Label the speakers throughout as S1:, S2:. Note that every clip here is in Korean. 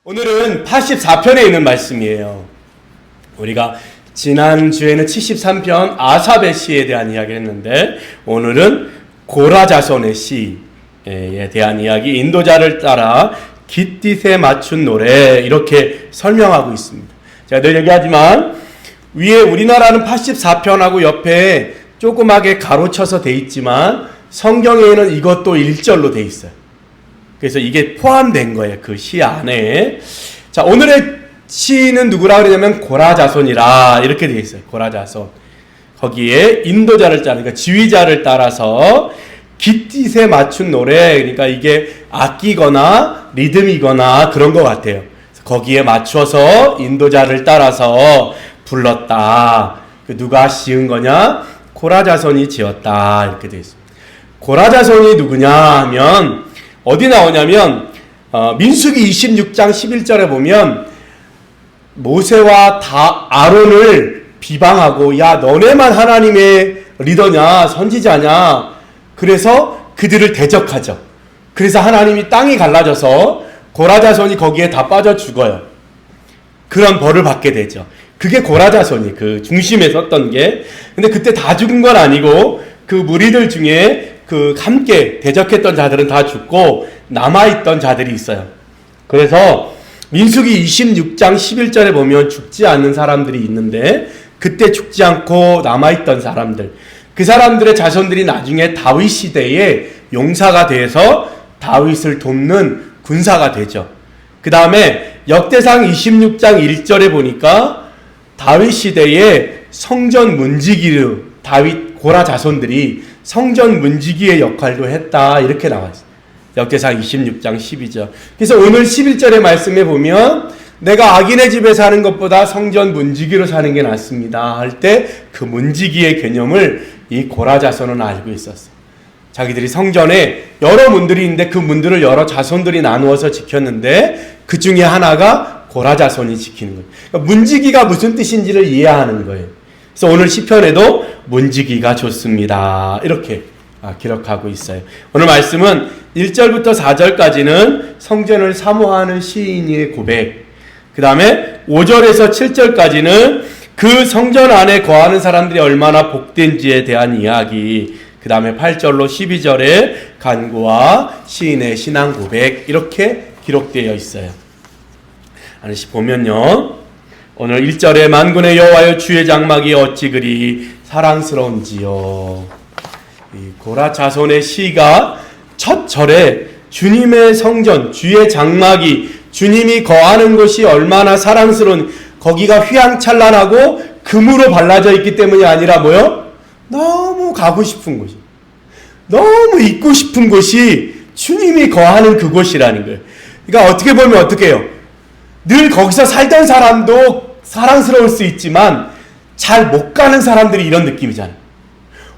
S1: 오늘은 84편에 있는 말씀이에요. 우리가 지난주에는 73편 아삽의 시에 대한 이야기를 했는데 오늘은 고라자손의 시에 대한 이야기, 인도자를 따라 깃딧에 맞춘 노래, 이렇게 설명하고 있습니다. 제가 늘 얘기하지만 위에 우리나라는 84편하고 옆에 조그맣게 가로쳐서 돼 있지만 성경에는 이것도 1절로 돼 있어요. 그래서 이게 포함된 거예요. 그 시 안에. 자, 오늘의 시는 누구라 그러냐면 고라자손이라 이렇게 되어 있어요. 고라자손. 거기에 인도자를 따라, 그러니까 지휘자를 따라서 깃딧에 맞춘 노래, 그러니까 이게 악기거나 리듬이거나 그런 것 같아요. 거기에 맞춰서 인도자를 따라서 불렀다. 누가 지은 거냐? 고라자손이 지었다. 이렇게 되어 있습니다. 고라자손이 누구냐 하면 어디 나오냐면 민수기 26장 11절에 보면 모세와 아론을 비방하고, 야 너네만 하나님의 리더냐, 선지자냐, 그래서 그들을 대적하죠. 그래서 하나님이 땅이 갈라져서 고라자손이 거기에 다 빠져 죽어요. 그런 벌을 받게 되죠. 그게 고라자손이 그 중심에 섰던 게. 근데 그때 다 죽은 건 아니고 그 무리들 중에 그 함께 대적했던 자들은 다 죽고 남아있던 자들이 있어요. 그래서 민수기 26장 11절에 보면 죽지 않는 사람들이 있는데, 그때 죽지 않고 남아있던 사람들, 그 사람들의 자손들이 나중에 다윗 시대에 용사가 돼서 다윗을 돕는 군사가 되죠. 그 다음에 역대상 26장 1절에 보니까 다윗 시대에 성전 문지기로 다윗 고라 자손들이 성전 문지기의 역할도 했다, 이렇게 나와있어요. 역대상 26장 12절. 그래서 오늘 11절의 말씀에 보면 내가 악인의 집에 사는 것보다 성전 문지기로 사는 게 낫습니다 할 때 그 문지기의 개념을 이 고라 자손은 알고 있었어요. 자기들이 성전에 여러 문들이 있는데 그 문들을 여러 자손들이 나누어서 지켰는데 그 중에 하나가 고라 자손이 지키는 거예요. 그러니까 문지기가 무슨 뜻인지를 이해하는 거예요. 그래서 오늘 시편에도 문지기가 좋습니다, 이렇게 기록하고 있어요. 오늘 말씀은 1절부터 4절까지는 성전을 사모하는 시인의 고백, 그 다음에 5절에서 7절까지는 그 성전 안에 거하는 사람들이 얼마나 복된지에 대한 이야기, 그 다음에 8절로 12절에 간구와 시인의 신앙 고백, 이렇게 기록되어 있어요. 하나씩 보면요, 오늘 1절에 만군의 여호와여 주의 장막이 어찌 그리 사랑스러운지요. 이 고라 자손의 시가 첫 절에 주님의 성전, 주의 장막이, 주님이 거하는 곳이 얼마나 사랑스러운, 거기가 휘황찬란하고 금으로 발라져 있기 때문이 아니라 뭐요? 너무 가고 싶은 곳이, 너무 있고 싶은 곳이 주님이 거하는 그곳이라는 거예요. 그러니까 어떻게 보면 어떻게 해요? 늘 거기서 살던 사람도 사랑스러울 수 있지만 잘 못 가는 사람들이 이런 느낌이잖아요.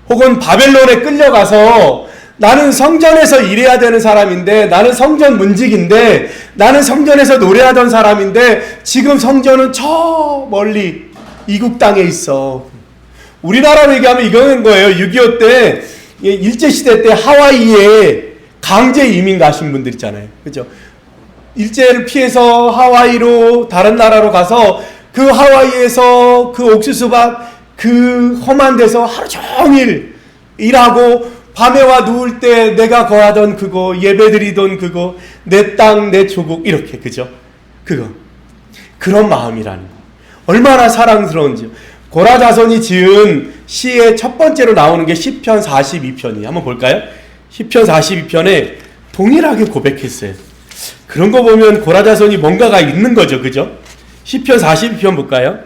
S1: 혹은 바벨론에 끌려가서 나는 성전에서 일해야 되는 사람인데, 나는 성전 문직인데, 나는 성전에서 노래하던 사람인데 지금 성전은 저 멀리 이국 땅에 있어. 우리나라로 얘기하면 이거는 거예요. 6.25 때, 일제시대 때 하와이에 강제 이민 가신 분들 있잖아요. 그죠? 일제를 피해서 하와이로, 다른 나라로 가서 그 하와이에서 그 옥수수밭 그 험한 데서 하루 종일 일하고 밤에와 누울 때 내가 거하던 그거, 예배드리던 그거, 내 땅, 내 조국, 이렇게, 그죠? 그거. 그런 마음이라는 거. 얼마나 사랑스러운지요. 고라 자손이 지은 시의 첫 번째로 나오는 게 시편 42편이에요. 한번 볼까요? 시편 42편에 동일하게 고백했어요. 그런 거 보면 고라 자손이 뭔가가 있는 거죠. 그죠? 시편 42편 볼까요?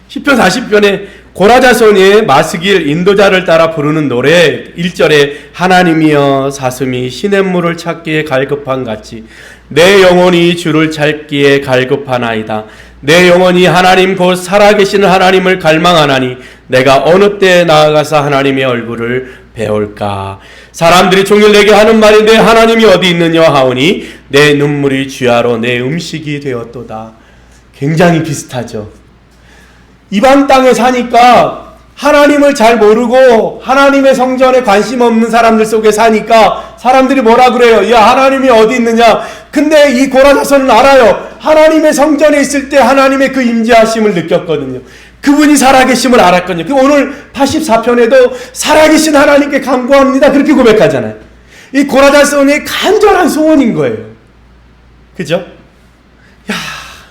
S1: 시편 40편에 고라 자손의 마스길 인도자를 따라 부르는 노래 1절에 하나님이여 사슴이 시냇물을 찾기에 갈급한 같이 내 영혼이 주를 찾기에 갈급하나이다. 내 영혼이 하나님 곧 살아계시는 하나님을 갈망하나니 내가 어느 때에 나아가서 하나님의 얼굴을 배울까. 사람들이 종일 내게 하는 말인데 하나님이 어디 있느냐 하오니 내 눈물이 주야로 내 음식이 되었도다. 굉장히 비슷하죠. 이방 땅에 사니까 하나님을 잘 모르고 하나님의 성전에 관심 없는 사람들 속에 사니까 사람들이 뭐라 그래요? 야, 하나님이 어디 있느냐? 근데 이 고라자손은 알아요. 하나님의 성전에 있을 때 하나님의 그 임재하심을 느꼈거든요. 그분이 살아계심을 알았거든요. 오늘 84편에도 살아계신 하나님께 간구합니다. 그렇게 고백하잖아요. 이 고라자손의 간절한 소원인 거예요. 그죠? 야,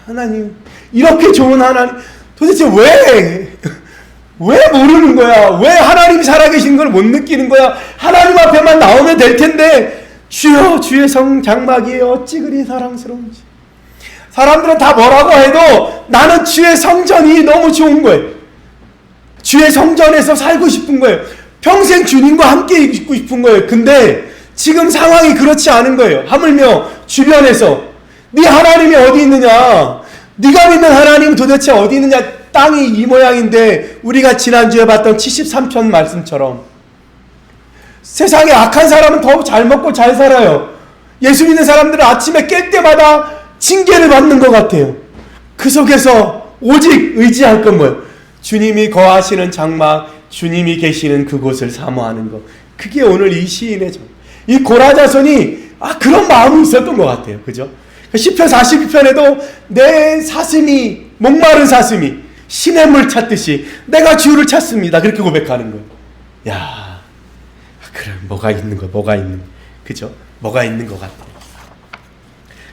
S1: 하나님, 이렇게 좋은 하나님, 도대체 왜 모르는 거야? 왜 하나님이 살아계신 걸 못 느끼는 거야? 하나님 앞에만 나오면 될 텐데, 주여, 주의 성 장막이 어찌 그리 사랑스러운지. 사람들은 다 뭐라고 해도 나는 주의 성전이 너무 좋은 거예요. 주의 성전에서 살고 싶은 거예요. 평생 주님과 함께 있고 싶은 거예요. 근데 지금 상황이 그렇지 않은 거예요. 하물며 주변에서 네 하나님이 어디 있느냐? 네가 믿는 하나님은 도대체 어디 있느냐? 땅이 이 모양인데 우리가 지난주에 봤던 73편 말씀처럼 세상에 악한 사람은 더 잘 먹고 잘 살아요. 예수 믿는 사람들은 아침에 깰 때마다 징계를 받는 것 같아요. 그 속에서 오직 의지할 건 뭐예요? 주님이 거하시는 장막, 주님이 계시는 그곳을 사모하는 것. 그게 오늘 이 시인의 이 고라자손이 그런 마음이 있었던 것 같아요. 그죠? 시편 42편에도 내 사슴이, 목마른 사슴이 신의 물 찾듯이 내가 주를 찾습니다. 그렇게 고백하는 거예요. 야, 그래, 뭐가 있는 거야? 그죠? 뭐가 있는 것 같아요.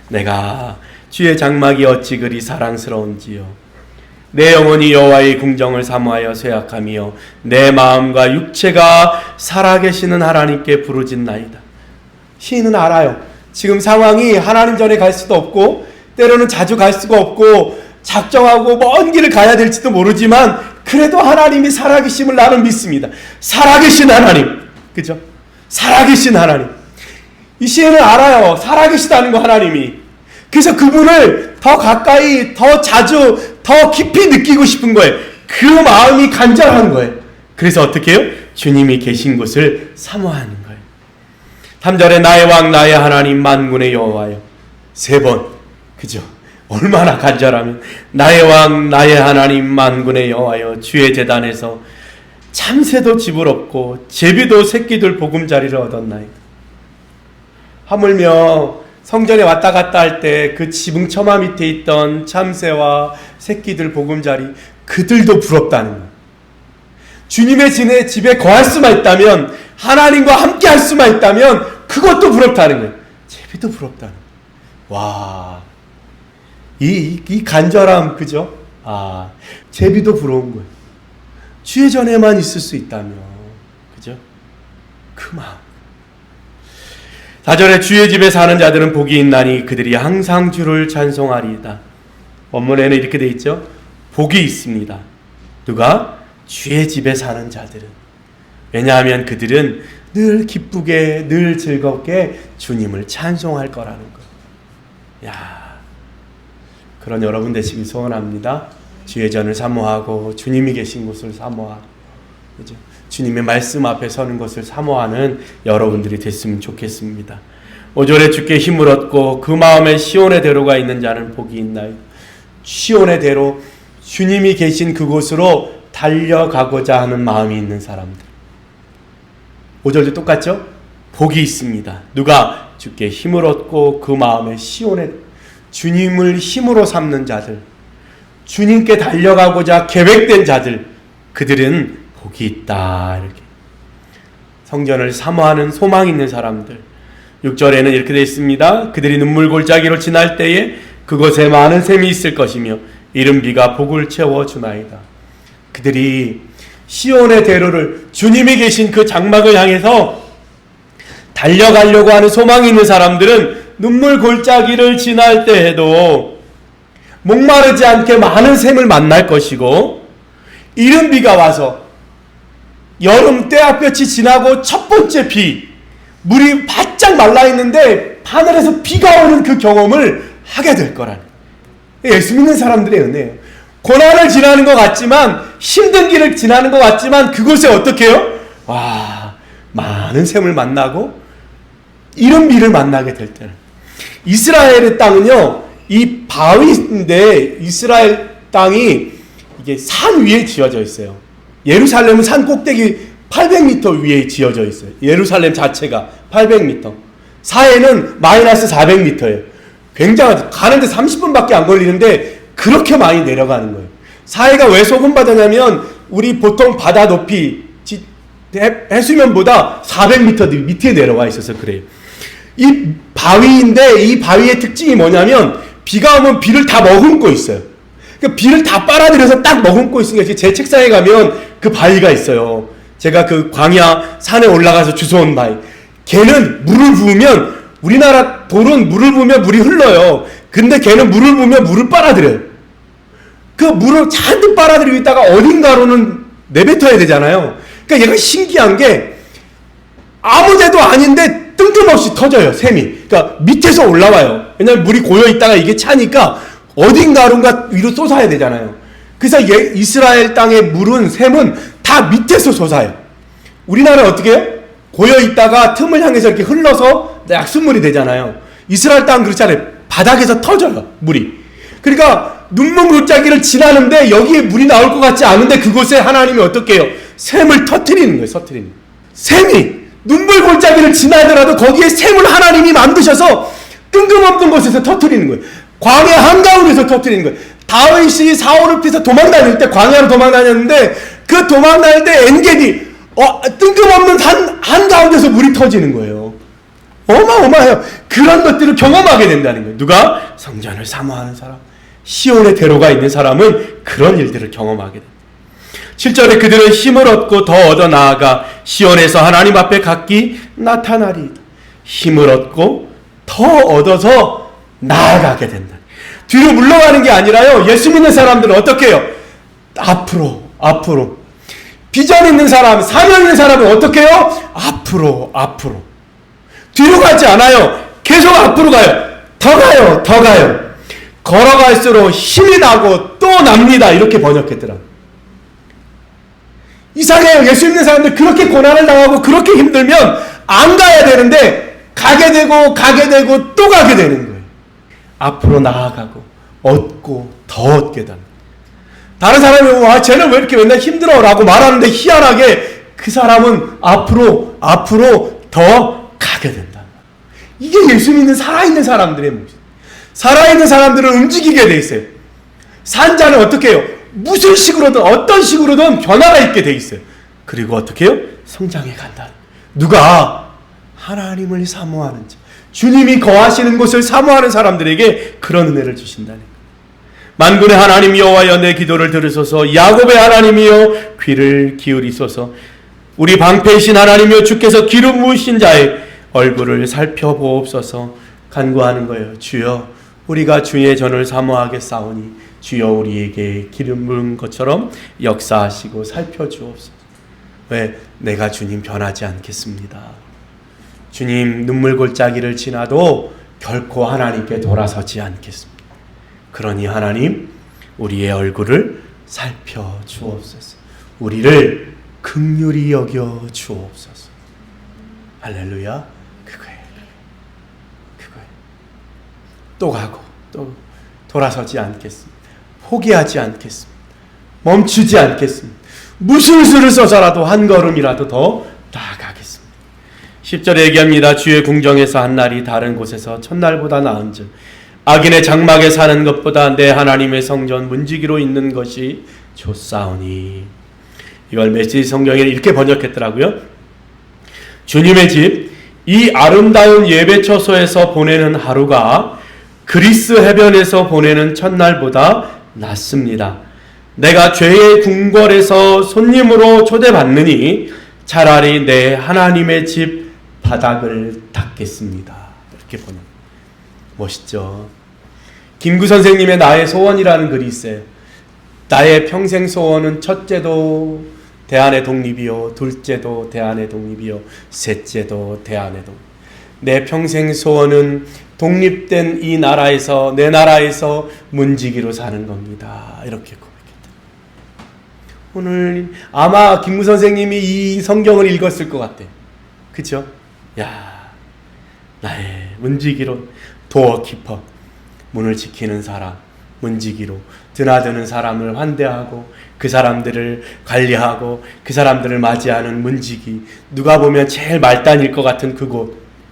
S1: 내가 주의 장막이 어찌 그리 사랑스러운지요. 내 영혼이 여호와의 궁정을 사모하여 쇠약하며 내 마음과 육체가 살아계시는 하나님께 부르짖나이다. 시인은 알아요. 지금 상황이 하나님 전에 갈 수도 없고 때로는 자주 갈 수가 없고 작정하고 먼 길을 가야 될지도 모르지만 그래도 하나님이 살아계심을 나는 믿습니다. 살아계신 하나님. 그죠? 살아계신 하나님. 이 시인은 알아요. 살아계시다는 거 하나님이. 그래서 그분을 더 가까이, 더 자주, 더 깊이 느끼고 싶은 거예요. 그 마음이 간절한 거예요. 그래서 어떻게 해요? 주님이 계신 곳을 사모하는 거예요. 3절에 나의 왕 나의 하나님 만군의 여호와여. 3번. 그죠? 얼마나 간절하면 나의 왕 나의 하나님 만군의 여호와여 주의 제단에서 참새도 집을 얻고 제비도 새끼들 보금자리를 얻었나이다. 하물며 성전에 왔다 갔다 할 때 그 지붕 처마 밑에 있던 참새와 새끼들 보금자리 그들도 부럽다는 거예요. 주님의 집에 거할 수만 있다면 하나님과 함께 할 수만 있다면 그것도 부럽다는 거예요. 제비도 부럽다는 거예요. 와, 이 간절함, 그죠? 제비도 부러운 거예요. 주의 전에만 있을 수 있다면, 그죠? 그 마음. 4절에 주의 집에 사는 자들은 복이 있나니 그들이 항상 주를 찬송하리이다. 원문에는 이렇게 되어 있죠. 복이 있습니다. 누가? 주의 집에 사는 자들은. 왜냐하면 그들은 늘 기쁘게 늘 즐겁게 주님을 찬송할 거라는 것. 야, 그런 여러분 되시길 소원합니다. 주의 전을 사모하고 주님이 계신 곳을 사모하고, 그죠? 주님의 말씀 앞에 서는 것을 사모하는 여러분들이 됐으면 좋겠습니다. 5절에 주께 힘을 얻고 그 마음에 시온의 대로가 있는 자는 복이 있나요? 시온의 대로, 주님이 계신 그곳으로 달려가고자 하는 마음이 있는 사람들. 5절도 똑같죠? 복이 있습니다. 누가? 주께 힘을 얻고 그 마음에 시온의, 주님을 힘으로 삼는 자들, 주님께 달려가고자 계획된 자들, 그들은 복이 있다. 이렇게 성전을 사모하는 소망 있는 사람들. 6절에는 이렇게 되어 있습니다. 그들이 눈물 골짜기로 지날 때에 그곳에 많은 샘이 있을 것이며 이른 비가 복을 채워주나이다. 그들이 시온의 대로를, 주님이 계신 그 장막을 향해서 달려가려고 하는 소망이 있는 사람들은 눈물 골짜기를 지날 때에도 목마르지 않게 많은 샘을 만날 것이고, 이른 비가 와서 여름 때학볕이 지나고 첫 번째 비, 물이 바짝 말라있는데 하늘에서 비가 오는 그 경험을 하게 될 거라는, 예수 믿는 사람들의 은혜예요. 고난을 지나는 것 같지만, 힘든 길을 지나는 것 같지만 그곳에 어떻게 해요? 와, 많은 샘을 만나고 이른 비를 만나게 될 때는, 이스라엘의 땅은요, 이 바위인데 이스라엘 땅이 이게 산 위에 지어져 있어요. 예루살렘은 산 꼭대기 800m 위에 지어져 있어요. 예루살렘 자체가 800m. 사해는 마이너스 400m예요. 굉장하죠. 가는데 30분밖에 안 걸리는데 그렇게 많이 내려가는 거예요. 사해가 왜 소금바다냐면 우리 보통 바다 높이 해수면보다 400m 밑에 내려와 있어서 그래요. 이 바위인데 이 바위의 특징이 뭐냐면 비가 오면 비를 다 머금고 있어요. 그러니까 비를 다 빨아들여서 딱 머금고 있으니까 제 책상에 가면 그 바위가 있어요. 제가 그 광야 산에 올라가서 주워온 바위. 걔는 물을 부으면 우리나라 돌은 물을 부으면 물이 흘러요. 근데 걔는 물을 부으면 물을 빨아들여요. 그 물을 잔뜩 빨아들이고 있다가 어딘가로는 내뱉어야 되잖아요. 그러니까 얘가 신기한 게 아무 데도 아닌데 뜬금없이 터져요. 샘이. 그러니까 밑에서 올라와요. 왜냐면 물이 고여 있다가 이게 차니까 어딘가론가 위로 쏟아야 되잖아요. 그래서 이스라엘 땅의 물은 샘은 다 밑에서 솟아요. 우리나라는 어떻게 해요? 고여 있다가 틈을 향해서 이렇게 흘러서 약수물이 되잖아요. 이스라엘 땅은 그렇지 않아요. 바닥에서 터져요. 물이. 그러니까 눈물 골짜기를 지나는데 여기에 물이 나올 것 같지 않은데 그곳에 하나님이 어떻게 해요? 샘을 터뜨리는 거예요. 터뜨리는 거예요. 샘이 눈물 골짜기를 지나더라도 거기에 샘을 하나님이 만드셔서 뜬금없는 곳에서 터뜨리는 거예요. 광야 한가운데서 터뜨리는 거예요. 다윗이 사울을 피해서 도망다닐 때 광야로 도망다녔는데 그 도망다닐 때 엔게디 뜬금없는 한가운데서 물이 터지는 거예요. 어마어마해요. 그런 것들을 경험하게 된다는 거예요. 누가? 성전을 사모하는 사람. 시온의 대로가 있는 사람은 그런 일들을 경험하게 됩니다. 7절에 그들은 힘을 얻고 더 얻어 나아가 시온에서 하나님 앞에 각기 나타나리이다. 힘을 얻고 더 얻어서 나아가게 된다. 뒤로 물러가는 게 아니라요. 예수 믿는 사람들은 어떻게 해요? 앞으로. 비전 있는 사람, 사명 있는 사람은 어떻게 해요? 앞으로. 뒤로 가지 않아요. 계속 앞으로 가요. 더 가요. 걸어갈수록 힘이 나고 또 납니다. 이렇게 번역했더라. 이상해요. 예수 믿는 사람들 그렇게 고난을 당하고 그렇게 힘들면 안 가야 되는데 가게 되고 또 가게 되는 거예요. 앞으로 나아가고 얻고 더 얻게 됩니다. 다른 사람이 쟤는 왜 이렇게 맨날 힘들어 라고 말하는데 희한하게 그 사람은 앞으로 더 가게 된다. 이게 예수 믿는 살아있는 사람들의 모습. 살아있는 사람들은 움직이게 돼 있어요. 산자는 어떻게 해요? 무슨 식으로든 어떤 식으로든 변화가 있게 돼 있어요. 그리고 어떻게 해요? 성장해 간다. 누가? 하나님을 사모하는 자. 주님이 거하시는 곳을 사모하는 사람들에게 그런 은혜를 주신다는 거예요. 만군의 하나님 여호와여 내 기도를 들으소서. 야곱의 하나님이여 귀를 기울이소서. 우리 방패이신 하나님이여 주께서 기름 부으신 자의 얼굴을 살펴보옵소서. 간구하는 거예요. 주여 우리가 주의 전을 사모하겠사오니 주여 우리에게 기름 부은 것처럼 역사하시고 살펴주옵소서. 왜? 내가 주님 변하지 않겠습니다. 주님 눈물 골짜기를 지나도 결코 하나님께 돌아서지 않겠습니다. 그러니 하나님 우리의 얼굴을 살펴주옵소서. 우리를 긍휼히 여겨 주옵소서. 할렐루야. 그거예요. 또 가고 또 돌아서지 않겠습니다. 포기하지 않겠습니다. 멈추지 않겠습니다. 무슨 수를 써서라도 한 걸음이라도 더 나아가겠습니다. 10절에 얘기합니다. 주의 궁정에서 한 날이 다른 곳에서 첫날보다 나은즉 악인의 장막에 사는 것보다 내 하나님의 성전 문지기로 있는 것이 좋사오니. 이걸 메시지 성경에 이렇게 번역했더라고요. 주님의 집, 이 아름다운 예배처소에서 보내는 하루가 그리스 해변에서 보내는 첫날보다 낫습니다. 내가 죄의 궁궐에서 손님으로 초대받느니 차라리 내 하나님의 집 바닥을 닦겠습니다. 이렇게 보는 멋있죠. 김구 선생님의 나의 소원이라는 글이 있어요. 나의 평생 소원은 첫째도 대안의 독립이요, 둘째도 대안의 독립이요, 셋째도 대안의 독립. 내 평생 소원은 독립된 이 나라에서, 내 나라에서 문지기로 사는 겁니다. 이렇게 고백했다. 오늘 아마 김구 선생님이 이 성경을 읽었을 것 같아. 그쵸? 야, 나의 문지기로 도어키퍼, 문을 지키는 사람, 문지기로 드나드는 사람을 환대하고 그 사람들을 관리하고 그 사람들을 맞이하는 문지기, 누가 보면 제일 말단일 것 같은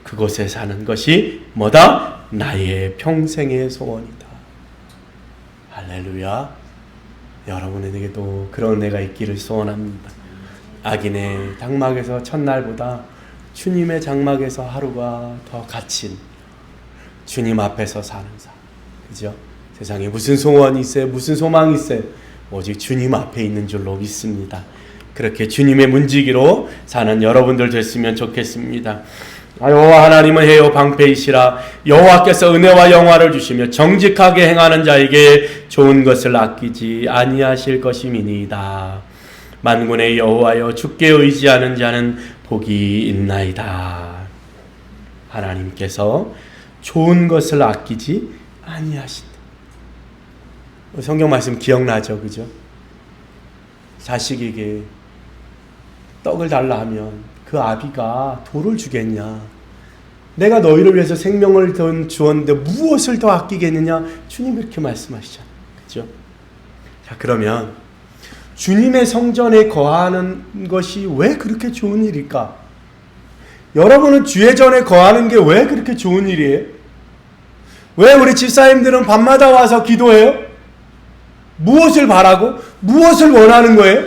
S1: 그곳에 사는 것이 뭐다? 나의 평생의 소원이다. 할렐루야. 여러분에게도 그런 애가 있기를 소원합니다. 악인의 장막에서 첫날보다 주님의 장막에서 하루가 더 갇힌 주님 앞에서 사는 삶. 그죠? 세상에 무슨 소원이 있어요? 무슨 소망이 있어요? 오직 주님 앞에 있는 줄로 믿습니다. 그렇게 주님의 문지기로 사는 여러분들 됐으면 좋겠습니다. 여호와 하나님은 해요 방패이시라. 여호와께서 은혜와 영화를 주시며 정직하게 행하는 자에게 좋은 것을 아끼지 아니하실 것임이니이다. 만군의 여호와여, 주께 의지하는 자는 복이 있나이다. 하나님께서 좋은 것을 아끼지 아니하신다. 성경 말씀 기억나죠? 그죠? 자식에게 떡을 달라 하면 그 아비가 돌을 주겠냐? 내가 너희를 위해서 생명을 주었는데 무엇을 더 아끼겠느냐? 주님 이렇게 말씀하시잖아요. 그죠? 자, 그러면 주님의 성전에 거하는 것이 왜 그렇게 좋은 일일까? 여러분은 주의 전에 거하는 게 왜 그렇게 좋은 일이에요? 왜 우리 집사님들은 밤마다 와서 기도해요? 무엇을 바라고? 무엇을 원하는 거예요?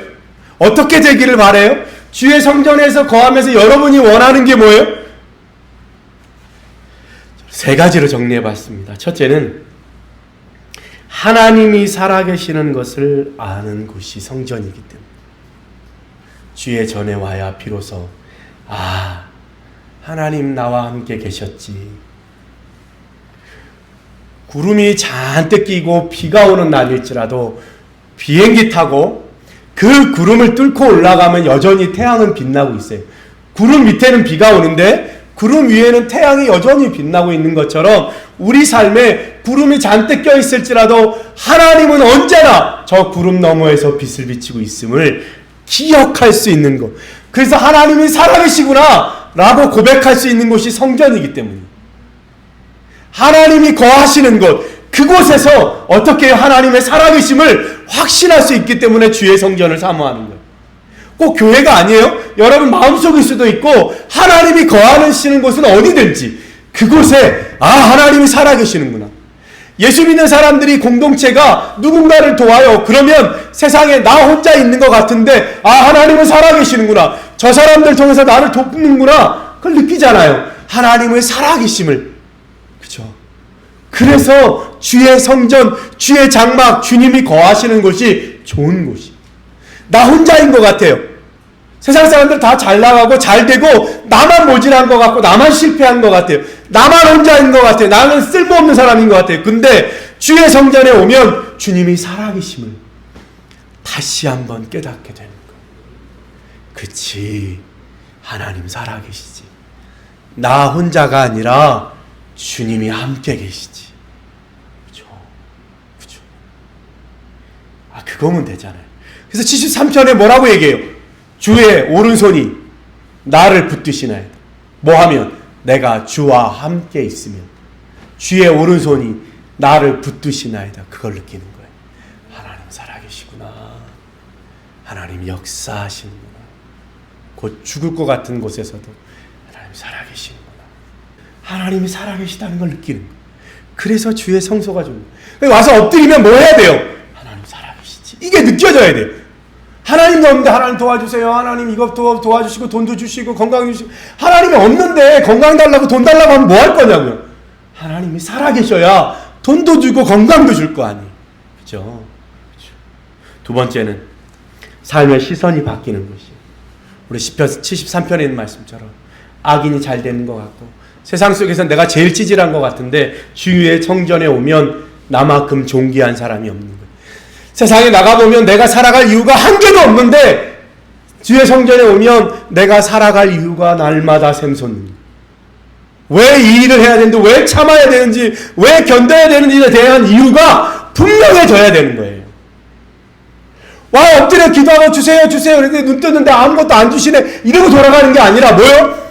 S1: 어떻게 되기를 바라요? 주의 성전에서 거하면서 여러분이 원하는 게 뭐예요? 세 가지로 정리해 봤습니다. 첫째는 하나님이 살아계시는 것을 아는 곳이 성전이기 때문에 주의 전에 와야 비로소 하나님 나와 함께 계셨지. 구름이 잔뜩 끼고 비가 오는 날일지라도 비행기 타고 그 구름을 뚫고 올라가면 여전히 태양은 빛나고 있어요. 구름 밑에는 비가 오는데 구름 위에는 태양이 여전히 빛나고 있는 것처럼 우리 삶에 구름이 잔뜩 껴있을지라도 하나님은 언제나 저 구름 너머에서 빛을 비치고 있음을 기억할 수 있는 것. 그래서 하나님이 살아계시구나 라고 고백할 수 있는 곳이 성전이기 때문입니다. 하나님이 거하시는 곳, 그곳에서 어떻게 하나님의 살아계심을 확신할 수 있기 때문에 주의 성전을 사모하는 거예요. 꼭 교회가 아니에요. 여러분 마음속일 수도 있고 하나님이 거하시는 곳은 어디든지 그곳에 하나님이 살아계시는구나. 예수 믿는 사람들이 공동체가 누군가를 도와요. 그러면 세상에 나 혼자 있는 것 같은데 하나님은 살아계시는구나. 저 사람들 통해서 나를 돕는구나. 그걸 느끼잖아요. 하나님의 살아계심을. 그렇죠? 그래서 주의 성전, 주의 장막, 주님이 거하시는 곳이 좋은 곳이. 나 혼자인 것 같아요. 세상 사람들 다 잘 나가고 잘 되고 나만 모질한 것 같고 나만 실패한 것 같아요. 나만 혼자인 것 같아요. 나는 쓸모없는 사람인 것 같아요. 근데 주의 성전에 오면 주님이 살아계심을 다시 한번 깨닫게 되는 거예요. 그치, 하나님 살아계시지. 나 혼자가 아니라 주님이 함께 계시지. 그죠? 그죠? 그거면 되잖아요. 그래서 73편에 뭐라고 얘기해요? 주의 오른손이 나를 붙드시나이다. 뭐 하면? 내가 주와 함께 있으면. 주의 오른손이 나를 붙드시나이다. 그걸 느끼는 거예요. 하나님 살아계시구나. 하나님 역사하시는구나. 곧 죽을 것 같은 곳에서도 하나님 살아계시는구나. 하나님이 살아계시다는 걸 느끼는 거예요. 그래서 주의 성소가 좀 와서 엎드리면 뭐 해야 돼요? 하나님 살아계시지. 이게 느껴져야 돼요. 하나님도 없는데 하나님 도와주세요. 하나님 이것도 도와주시고 돈도 주시고 건강 주시고. 하나님이 없는데 건강 달라고 돈 달라고 하면 뭐 할 거냐고요. 하나님이 살아계셔야 돈도 주고 건강도 줄 거 아니에요. 그죠? 두 번째는 삶의 시선이 바뀌는 것이에요. 우리 시편 73편에 있는 말씀처럼 악인이 잘 되는 것 같고 세상 속에서 내가 제일 찌질한 것 같은데 주의 성전에 오면 나만큼 존귀한 사람이 없는 거예요. 세상에 나가보면 내가 살아갈 이유가 한 개도 없는데 주의 성전에 오면 내가 살아갈 이유가 날마다 샘솟는 거예요. 왜 이 일을 해야 되는지, 왜 참아야 되는지, 왜 견뎌야 되는지에 대한 이유가 분명해져야 되는 거예요. 와, 엎드려 기도하고 주세요 주세요 그랬더니 눈 뜨는데 아무것도 안 주시네 이러고 돌아가는 게 아니라 뭐요?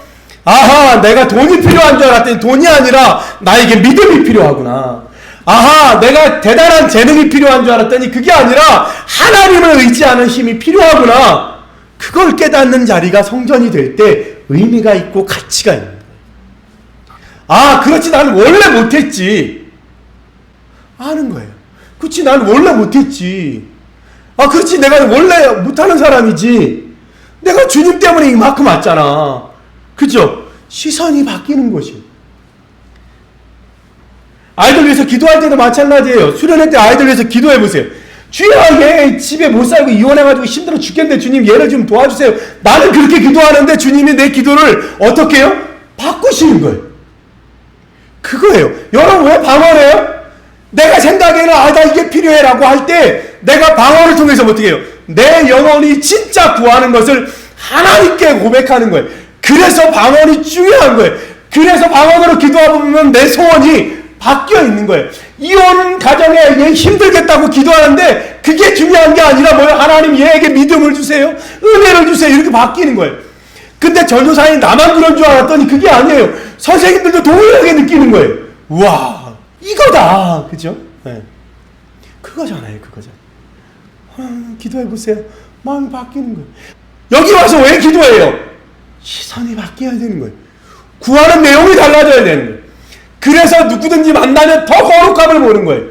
S1: 내가 돈이 필요한 줄 알았더니 돈이 아니라 나에게 믿음이 필요하구나. 아하, 내가 대단한 재능이 필요한 줄 알았더니 그게 아니라 하나님을 의지하는 힘이 필요하구나. 그걸 깨닫는 자리가 성전이 될 때 의미가 있고 가치가 있는 거예요. 아, 그렇지, 나는 원래 못했지. 아는 거예요. 그렇지, 나는 원래 못했지. 아, 그렇지, 내가 원래 못하는 사람이지. 내가 주님 때문에 이만큼 왔잖아. 그죠? 시선이 바뀌는 것이에요. 아이들 위해서 기도할 때도 마찬가지예요. 수련회 때 아이들 위해서 기도해 보세요. 주여, 얘 집에 못 살고 이혼해가지고 힘들어 죽겠는데 주님 얘를 좀 도와주세요. 나는 그렇게 기도하는데 주님이 내 기도를 어떻게 해요? 바꾸시는 거예요. 그거예요. 여러분 왜 방언해요? 내가 생각에는 나 이게 필요해라고 할 때 내가 방언을 통해서 어떻게 해요? 내 영혼이 진짜 구하는 것을 하나님께 고백하는 거예요. 그래서 방언이 중요한 거예요. 그래서 방언으로 기도하면 내 소원이 바뀌어 있는 거예요. 이혼 가정에 얘 힘들겠다고 기도하는데 그게 중요한 게 아니라 뭐예요? 하나님 얘에게 믿음을 주세요. 은혜를 주세요. 이렇게 바뀌는 거예요. 근데 전도사님 나만 그런 줄 알았더니 그게 아니에요. 선생님들도 동일하게 느끼는 거예요. 우와, 이거다. 그죠? 네. 그거잖아요. 기도해보세요. 마음이 바뀌는 거예요. 여기 와서 왜 기도해요? 시선이 바뀌어야 되는 거예요. 구하는 내용이 달라져야 되는 거예요. 그래서 누구든지 만나면 더 거룩함을 보는 거예요.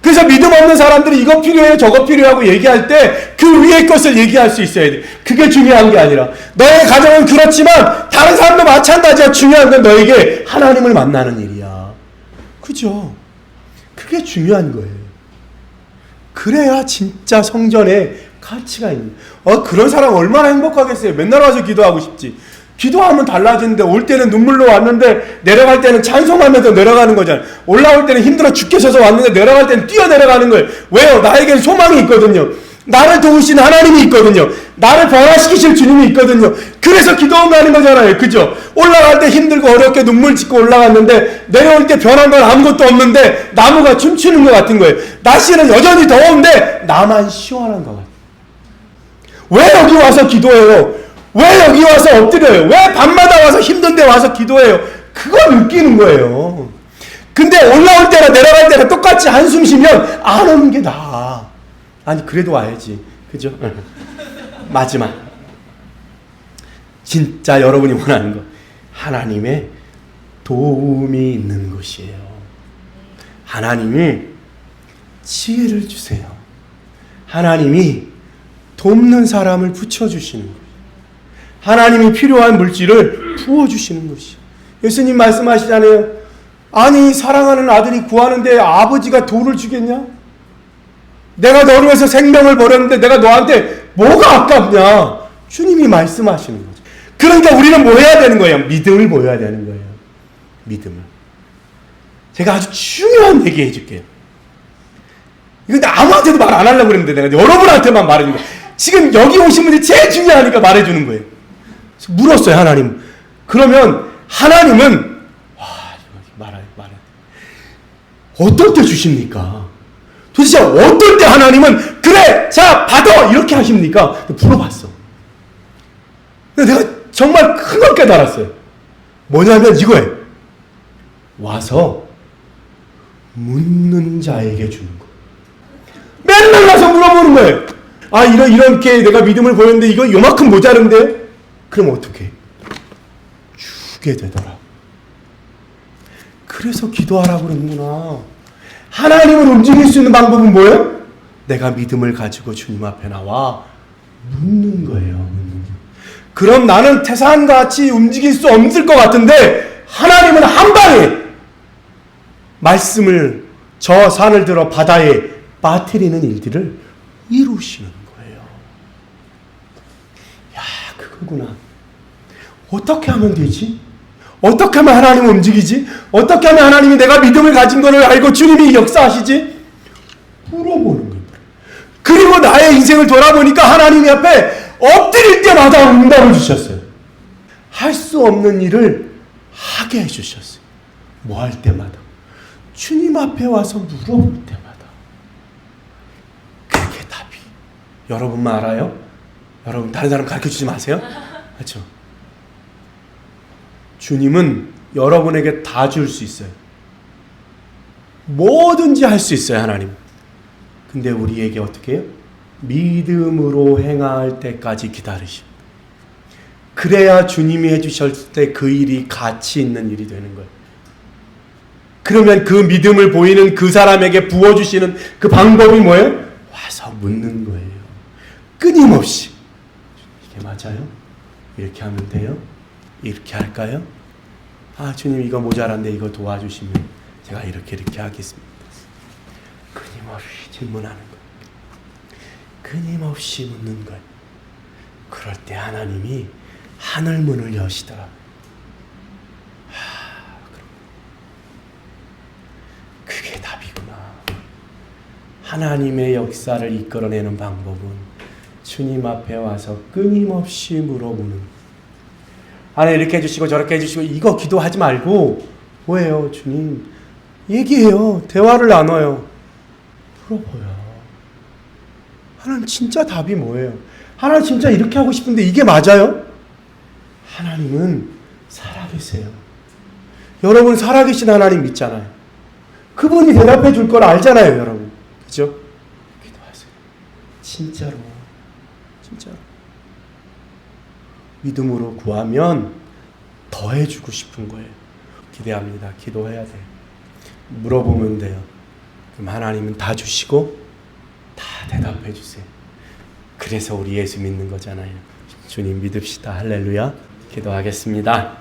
S1: 그래서 믿음 없는 사람들이 이거 필요해요, 저거 필요하고 얘기할 때 그 위의 것을 얘기할 수 있어야 돼. 그게 중요한 게 아니라 너의 가정은 그렇지만 다른 사람도 마찬가지야. 중요한 건 너에게 하나님을 만나는 일이야. 그죠? 그게 중요한 거예요. 그래야 진짜 성전에 가치가 있는. 그런 사람 얼마나 행복하겠어요. 맨날 와서 기도하고 싶지. 기도하면 달라지는데 올 때는 눈물로 왔는데 내려갈 때는 찬송하면서 내려가는 거잖아요. 올라올 때는 힘들어 죽겠어서 왔는데 내려갈 때는 뛰어내려가는 거예요. 왜요? 나에겐 소망이 있거든요. 나를 도우신 하나님이 있거든요. 나를 변화시키실 주님이 있거든요. 그래서 기도하는 가는 거잖아요. 그죠? 올라갈 때 힘들고 어렵게 눈물 짓고 올라갔는데 내려올 때 변한 건 아무것도 없는데 나무가 춤추는 것 같은 거예요. 날씨는 여전히 더운데 나만 시원한 것 같아요. 왜 여기 와서 기도해요? 왜 여기 와서 엎드려요? 왜 밤마다 와서 힘든데 와서 기도해요? 그거 느끼는 거예요. 근데 올라올 때나 내려갈 때나 똑같이 한숨 쉬면 안 오는 게 나아. 아니 그래도 와야지. 그죠? 마지막 진짜 여러분이 원하는 거 하나님의 도움이 있는 것이에요. 하나님이 지혜를 주세요. 하나님이 돕는 사람을 붙여주시는 거예요. 하나님이 필요한 물질을 부어주시는 것이에요. 예수님 말씀하시잖아요. 아니 사랑하는 아들이 구하는데 아버지가 돌을 주겠냐? 내가 너를 위해서 생명을 버렸는데 내가 너한테 뭐가 아깝냐? 주님이 말씀하시는 거죠. 그러니까 우리는 뭐 해야 되는 거예요? 믿음을 보여야 되는 거예요. 믿음을. 제가 아주 중요한 얘기 해줄게요. 이거 아무한테도 말 안 하려고 그랬는데 내가 여러분한테만 말해준 거예요. 지금 여기 오신 분이 제일 중요하니까 말해주는 거예요. 물었어요, 하나님. 그러면 하나님은 말해. 어떨 때 주십니까? 도대체 어떨 때 하나님은 그래, 자, 받아! 이렇게 하십니까? 물어봤어. 근데 내가 정말 큰 걸 깨달았어요. 뭐냐면 이거예요. 와서 묻는 자에게 주는 거. 맨날 와서 물어보는 거예요. 아, 이렇게 내가 믿음을 보였는데 이거 요만큼 모자른데? 그럼 어떻게? 주게 되더라. 그래서 기도하라고 그러는구나. 하나님을 움직일 수 있는 방법은 뭐예요? 내가 믿음을 가지고 주님 앞에 나와 묻는 거예요. 그럼 나는 태산같이 움직일 수 없을 것 같은데 하나님은 한 방에 말씀을 저 산을 들어 바다에 빠뜨리는 일들을 이루시는 거예요. 야, 그거구나. 어떻게 하면 되지? 어떻게 하면 하나님을 움직이지? 어떻게 하면 하나님이 내가 믿음을 가진 것을 알고 주님이 역사하시지? 물어보는 거예요. 그리고 나의 인생을 돌아보니까 하나님이 앞에 엎드릴 때마다 응답을 주셨어요. 할 수 없는 일을 하게 해주셨어요. 뭐 할 때마다? 주님 앞에 와서 물어볼 때마다. 그게 답이. 여러분만 알아요? 여러분 다른 사람 가르쳐주지 마세요. 그렇죠? 주님은 여러분에게 다 줄 수 있어요. 뭐든지 할 수 있어요, 하나님. 근데 우리에게 어떻게 해요? 믿음으로 행할 때까지 기다리시고, 그래야 주님이 해주셨을 때 그 일이 가치 있는 일이 되는 거예요. 그러면 그 믿음을 보이는 그 사람에게 부어주시는 그 방법이 뭐예요? 와서 묻는 거예요. 끊임없이. 이게 맞아요? 이렇게 하면 돼요? 이렇게 할까요? 아, 주님 이거 모자란데 이거 도와주시면 제가 이렇게 하겠습니다. 끊임없이 질문하는 거예요. 끊임없이 묻는 거예요. 그럴 때 하나님이 하늘문을 여시더라. 그게 답이구나. 하나님의 역사를 이끌어내는 방법은 주님 앞에 와서 끊임없이 물어보는. 하나님 이렇게 해주시고 저렇게 해주시고 이거 기도하지 말고 뭐예요, 주님? 얘기해요. 대화를 나눠요. 물어봐요. 하나님 진짜 답이 뭐예요? 하나님 진짜 이렇게 하고 싶은데 이게 맞아요? 하나님은 살아계세요. 여러분 살아계신 하나님 믿잖아요. 그분이 대답해 줄 걸 알잖아요, 여러분. 그죠? 기도하세요. 진짜로. 믿음으로 구하면 더 해주고 싶은 거예요. 기대합니다. 기도해야 돼요. 물어보면 돼요. 그럼 하나님은 다 주시고 다 대답해 주세요. 그래서 우리 예수 믿는 거잖아요. 주님 믿읍시다. 할렐루야. 기도하겠습니다.